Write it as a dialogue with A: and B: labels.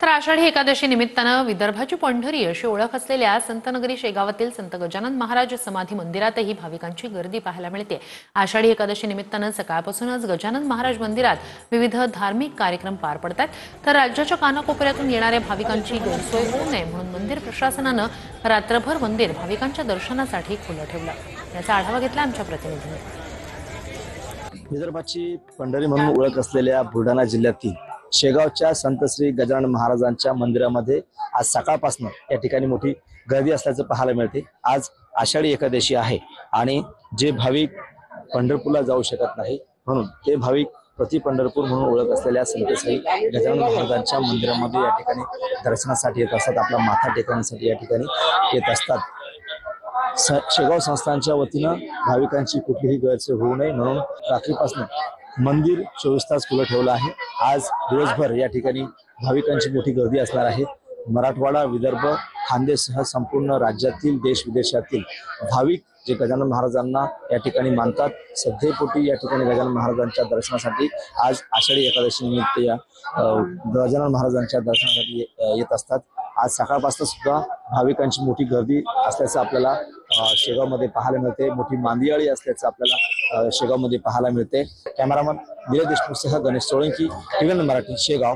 A: तर आषाढी एकादशी निमित्तानं विदर्भाची पंढरी अशी ओळख असलेल्या संतनगरी शेगावातील संत गजानन महाराज समाधी मंदिरातही भाविकांची गर्दी पाहायला मिळते। आषाढी एकादशी निमित्तानं सकाळपासूनच गजानन महाराज मंदिरात विविध धार्मिक कार्यक्रम पार पडतात। तर राज्याच्या कानाकोपऱ्यातून येणाऱ्या भाविकांची गैरसोय होऊ नये म्हणून मंदिर प्रशासनानं रात्रभर मंदिर भाविकांच्या दर्शनासाठी खुलं ठेवलं। याचा आढावा घेतला आमच्या प्रतिनिधींनी।
B: विदर्भाची पंढरी म्हणून ओळख असलेल्या बुलढाणा जिल्ह्यातील शेगावच्या संत श्री गजानन महाराजांच्या मंदिरामध्ये आज सकाळपासून या ठिकाणी मोठी गर्दी असल्याचं पाहायला मिळते। आज आषाढी एकादशी आहे आणि जे भाविक पंढरपूरला जाऊ शकत नाही म्हणून ते भाविक प्रति पंढरपूर म्हणून ओळख असलेल्या संत श्री गजानन महाराजांच्या मंदिरामध्ये या ठिकाणी दर्शनासाठी येत असतात, आपला माथा टेकवण्यासाठी या ठिकाणी येत असतात। शेगाव संस्थानच्या वतीनं भाविकांची कुठलीही गैरसोय होऊ नये म्हणून रात्रीपासून मंदिर 24 तास खुलं ठेवलं आहे। आज दिवसभर या ठिकाणी भाविकांची मोठी गर्दी असणार आहे। मराठवाडा, विदर्भ, खानदेशसह संपूर्ण राज्यातील, देश विदेशातील भाविक जे गजानन महाराजांना या ठिकाणी मानतात, श्रद्धेपोटी या ठिकाणी गजानन महाराजांच्या दर्शनासाठी आज आषाढी एकादशी निमित्त या गजानन महाराजांच्या दर्शनासाठी येत असतात। आज सकाळपासून सुद्धा भाविकांची मोठी गर्दी असल्याचं आपल्याला शेगावमध्ये पाहायला मिळते। मोठी मांदियाळी असल्याचं आपल्याला शेगावमध्ये पाहायला मिळते। कॅमेरामन विजय देशमुखसह गणेश सोळंकी, टीव्ही मराठी, शेगाव।